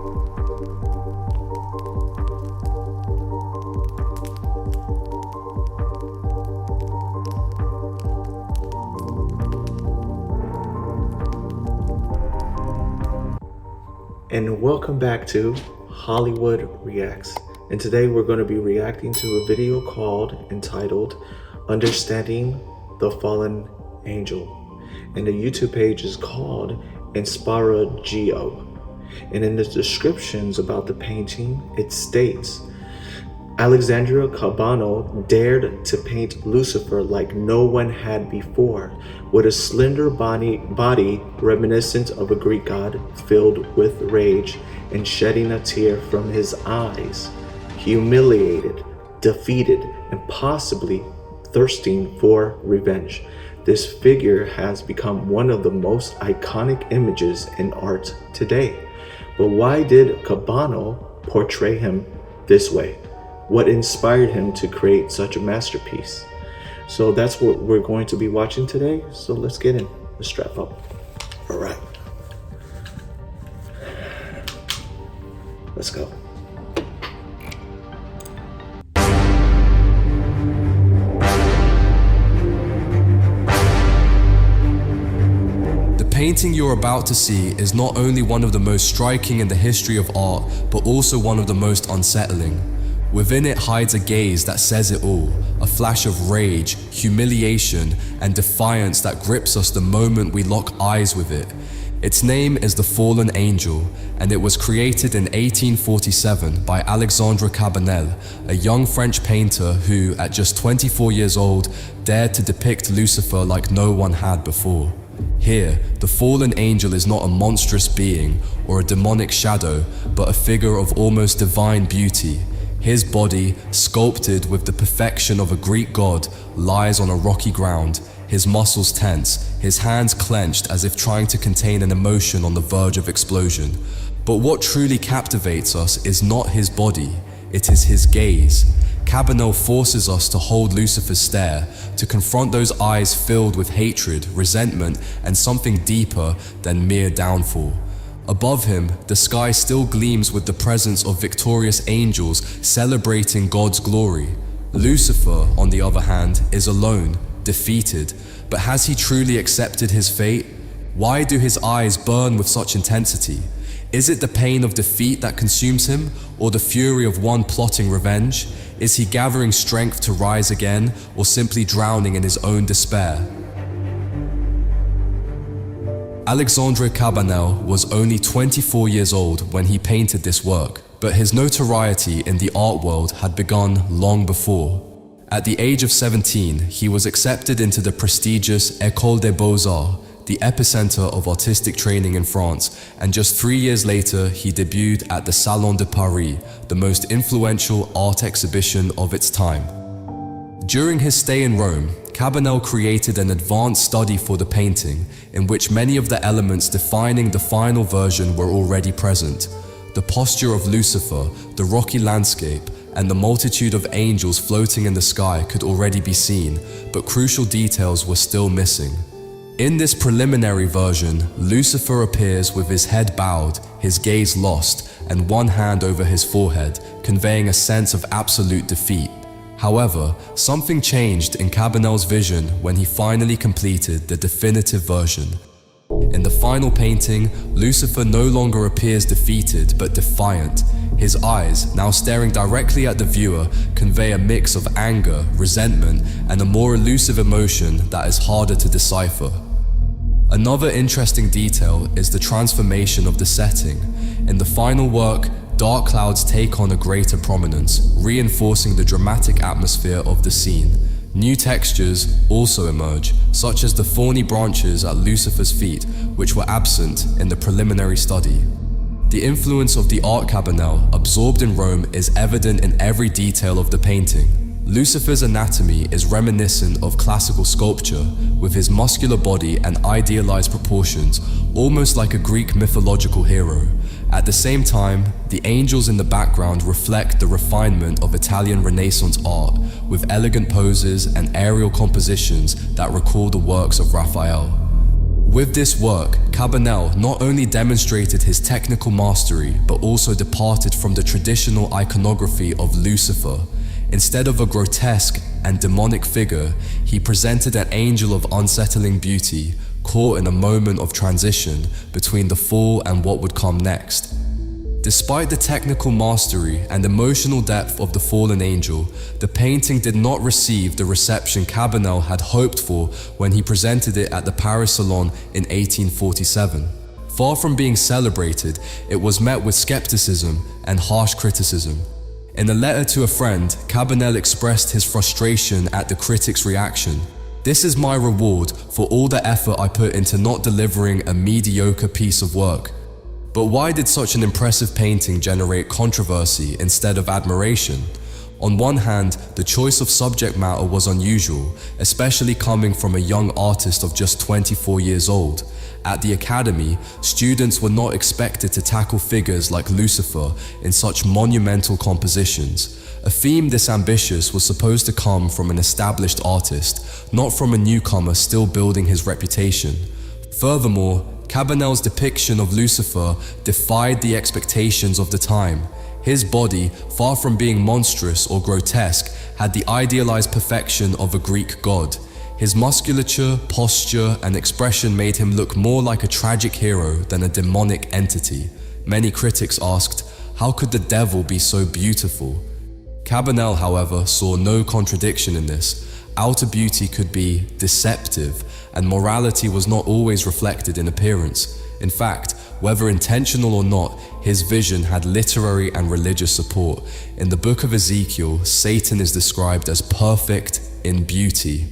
And welcome back to Hollywood Reacts. And today we're going to be reacting to a video entitled Understanding the Fallen Angel. And the YouTube page is called Inspiragio. And in the descriptions about the painting, it states, Alexandre Cabanel dared to paint Lucifer like no one had before, with a slender body reminiscent of a Greek god, filled with rage and shedding a tear from his eyes, humiliated, defeated, and possibly thirsting for revenge. This figure has become one of the most iconic images in art today. But why did Cabanel portray him this way? What inspired him to create such a masterpiece? So that's what we're going to be watching today. So let's get in. Let's strap up. All right. Let's go. The painting you're about to see is not only one of the most striking in the history of art, but also one of the most unsettling. Within it hides a gaze that says it all, a flash of rage, humiliation, and defiance that grips us the moment we lock eyes with it. Its name is The Fallen Angel, and it was created in 1847 by Alexandre Cabanel, a young French painter who, at just 24 years old, dared to depict Lucifer like no one had before. Here, the fallen angel is not a monstrous being or a demonic shadow, but a figure of almost divine beauty. His body, sculpted with the perfection of a Greek god, lies on a rocky ground, his muscles tense, his hands clenched as if trying to contain an emotion on the verge of explosion. But what truly captivates us is not his body, it is his gaze. Cabanel forces us to hold Lucifer's stare, to confront those eyes filled with hatred, resentment, and something deeper than mere downfall. Above him, the sky still gleams with the presence of victorious angels celebrating God's glory. Lucifer, on the other hand, is alone, defeated. But has he truly accepted his fate? Why do his eyes burn with such intensity? Is it the pain of defeat that consumes him, or the fury of one plotting revenge? Is he gathering strength to rise again, or simply drowning in his own despair? Alexandre Cabanel was only 24 years old when he painted this work, but his notoriety in the art world had begun long before. At the age of 17, he was accepted into the prestigious École des Beaux-Arts, the epicenter of artistic training in France, and just 3 years later, he debuted at the Salon de Paris, the most influential art exhibition of its time. During his stay in Rome, Cabanel created an advanced study for the painting, in which many of the elements defining the final version were already present. The posture of Lucifer, the rocky landscape, and the multitude of angels floating in the sky could already be seen, but crucial details were still missing. In this preliminary version, Lucifer appears with his head bowed, his gaze lost, and one hand over his forehead, conveying a sense of absolute defeat. However, something changed in Cabanel's vision when he finally completed the definitive version. In the final painting, Lucifer no longer appears defeated but defiant. His eyes, now staring directly at the viewer, convey a mix of anger, resentment, and a more elusive emotion that is harder to decipher. Another interesting detail is the transformation of the setting. In the final work, dark clouds take on a greater prominence, reinforcing the dramatic atmosphere of the scene. New textures also emerge, such as the thorny branches at Lucifer's feet, which were absent in the preliminary study. The influence of the art Cabanel absorbed in Rome is evident in every detail of the painting. Lucifer's anatomy is reminiscent of classical sculpture, with his muscular body and idealized proportions, almost like a Greek mythological hero. At the same time, the angels in the background reflect the refinement of Italian Renaissance art, with elegant poses and aerial compositions that recall the works of Raphael. With this work, Cabanel not only demonstrated his technical mastery, but also departed from the traditional iconography of Lucifer. Instead of a grotesque and demonic figure, he presented an angel of unsettling beauty, caught in a moment of transition between the fall and what would come next. Despite the technical mastery and emotional depth of the fallen angel, the painting did not receive the reception Cabanel had hoped for when he presented it at the Paris Salon in 1847. Far from being celebrated, it was met with skepticism and harsh criticism. In a letter to a friend, Cabanel expressed his frustration at the critics' reaction. "This is my reward for all the effort I put into not delivering a mediocre piece of work." But why did such an impressive painting generate controversy instead of admiration? On one hand, the choice of subject matter was unusual, especially coming from a young artist of just 24 years old. At the Academy, students were not expected to tackle figures like Lucifer in such monumental compositions. A theme this ambitious was supposed to come from an established artist, not from a newcomer still building his reputation. Furthermore, Cabanel's depiction of Lucifer defied the expectations of the time. His body, far from being monstrous or grotesque, had the idealized perfection of a Greek god. His musculature, posture, and expression made him look more like a tragic hero than a demonic entity. Many critics asked, how could the devil be so beautiful? Cabanel, however, saw no contradiction in this. Outer beauty could be deceptive, and morality was not always reflected in appearance. In fact, whether intentional or not, his vision had literary and religious support. In the book of Ezekiel, Satan is described as perfect in beauty.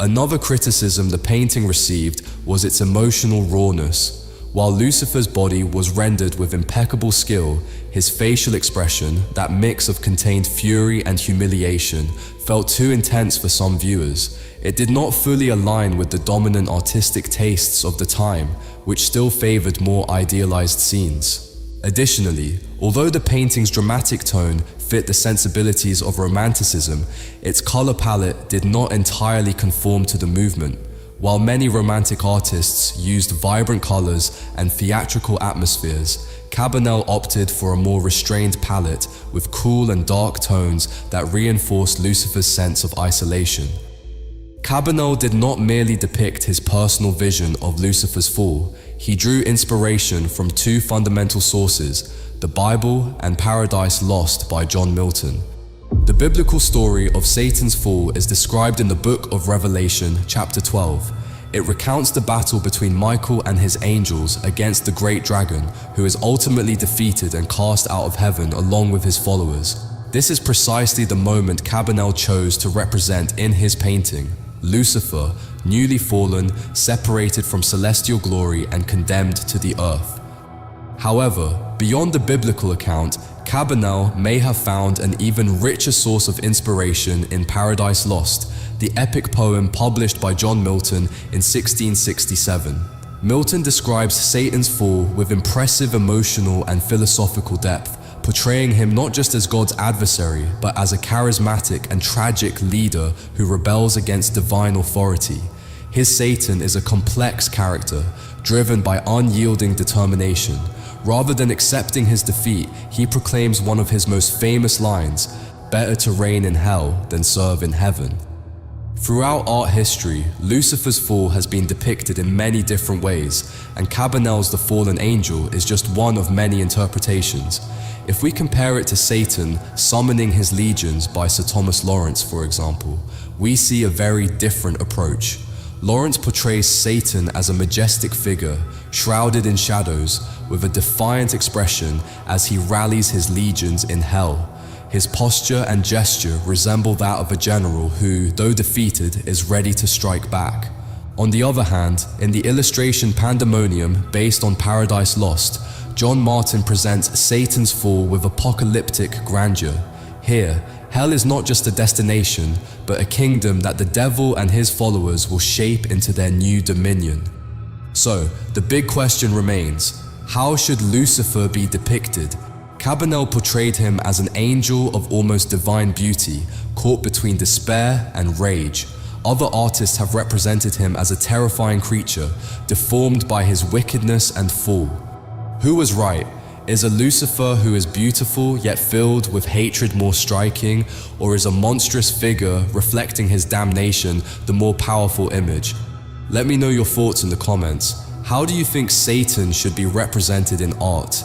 Another criticism the painting received was its emotional rawness. While Lucifer's body was rendered with impeccable skill, his facial expression, that mix of contained fury and humiliation, felt too intense for some viewers. It did not fully align with the dominant artistic tastes of the time, which still favored more idealized scenes. Additionally, although the painting's dramatic tone fit the sensibilities of Romanticism, its color palette did not entirely conform to the movement. While many Romantic artists used vibrant colors and theatrical atmospheres, Cabanel opted for a more restrained palette with cool and dark tones that reinforced Lucifer's sense of isolation. Cabanel did not merely depict his personal vision of Lucifer's fall. He drew inspiration from two fundamental sources, the Bible and Paradise Lost by John Milton. The biblical story of Satan's fall is described in the book of Revelation, chapter 12. It recounts the battle between Michael and his angels against the great dragon, who is ultimately defeated and cast out of heaven along with his followers. This is precisely the moment Cabanel chose to represent in his painting. Lucifer, newly fallen, separated from celestial glory and condemned to the earth. However, beyond the biblical account, Cabanel may have found an even richer source of inspiration in Paradise Lost, the epic poem published by John Milton in 1667. Milton describes Satan's fall with impressive emotional and philosophical depth, portraying him not just as God's adversary, but as a charismatic and tragic leader who rebels against divine authority. His Satan is a complex character, driven by unyielding determination. Rather than accepting his defeat, he proclaims one of his most famous lines, "Better to reign in hell than serve in heaven." Throughout art history, Lucifer's fall has been depicted in many different ways, and Cabanel's The Fallen Angel is just one of many interpretations. If we compare it to Satan summoning his legions by Sir Thomas Lawrence, for example, we see a very different approach. Lawrence portrays Satan as a majestic figure, shrouded in shadows, with a defiant expression as he rallies his legions in hell. His posture and gesture resemble that of a general who, though defeated, is ready to strike back. On the other hand, in the illustration Pandemonium, based on Paradise Lost, John Martin presents Satan's fall with apocalyptic grandeur. Here, hell is not just a destination, but a kingdom that the devil and his followers will shape into their new dominion. So, the big question remains, how should Lucifer be depicted? Cabanel portrayed him as an angel of almost divine beauty, caught between despair and rage. other artists have represented him as a terrifying creature, deformed by his wickedness and fall. Who was right? Is a Lucifer who is beautiful yet filled with hatred more striking, or is a monstrous figure reflecting his damnation the more powerful image? Let me know your thoughts in the comments. How do you think Satan should be represented in art?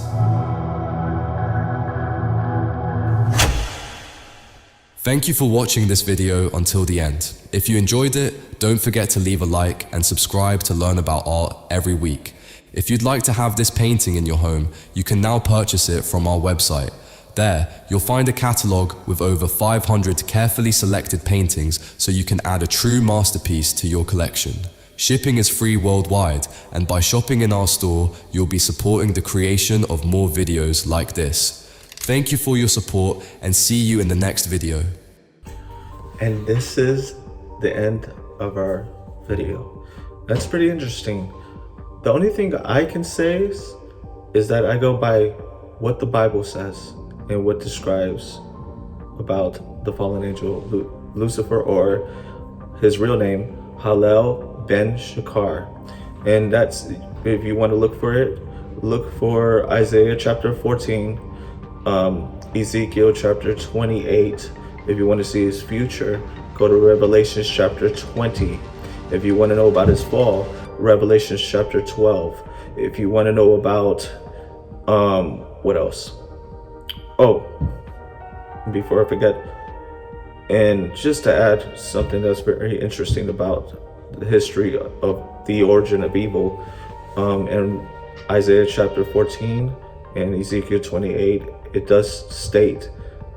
Thank you for watching this video until the end. If you enjoyed it, don't forget to leave a like and subscribe to learn about art every week. If you'd like to have this painting in your home, you can now purchase it from our website. There, you'll find a catalogue with over 500 carefully selected paintings so you can add a true masterpiece to your collection. Shipping is free worldwide, and by shopping in our store, you'll be supporting the creation of more videos like this. Thank you for your support and see you in the next video. And this is the end of our video. That's pretty interesting. The only thing I can say is that I go by what the Bible says and what describes about the fallen angel Lucifer, or his real name, Hallel ben Shakar. And that's, if you want to look for it, look for Isaiah chapter 14, Ezekiel chapter 28. If you want to see his future, go to Revelation chapter 20. If you want to know about his fall, Revelation chapter 12. If you want to know about what else? Oh, before I forget, and just to add something that's very interesting about the history of the origin of evil, in Isaiah chapter 14 and Ezekiel 28, it does state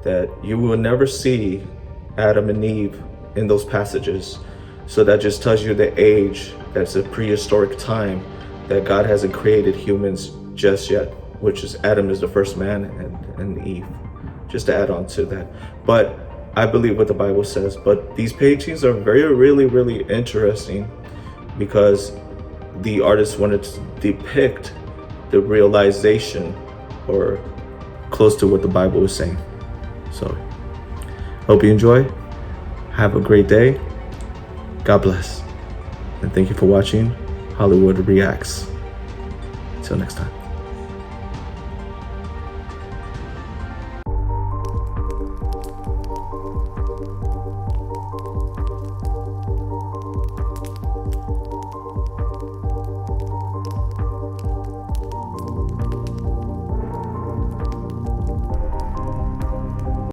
that you will never see Adam and Eve in those passages. So that just tells you the age, that's a prehistoric time, that God hasn't created humans just yet, which is Adam is the first man and Eve. Just to add on to that. But I believe what the Bible says. But these paintings are really interesting because the artist wanted to depict the realization, or close to what the Bible is saying. So, hope you enjoy. Have a great day. God bless. And thank you for watching Hollywood Reacts. Until next time.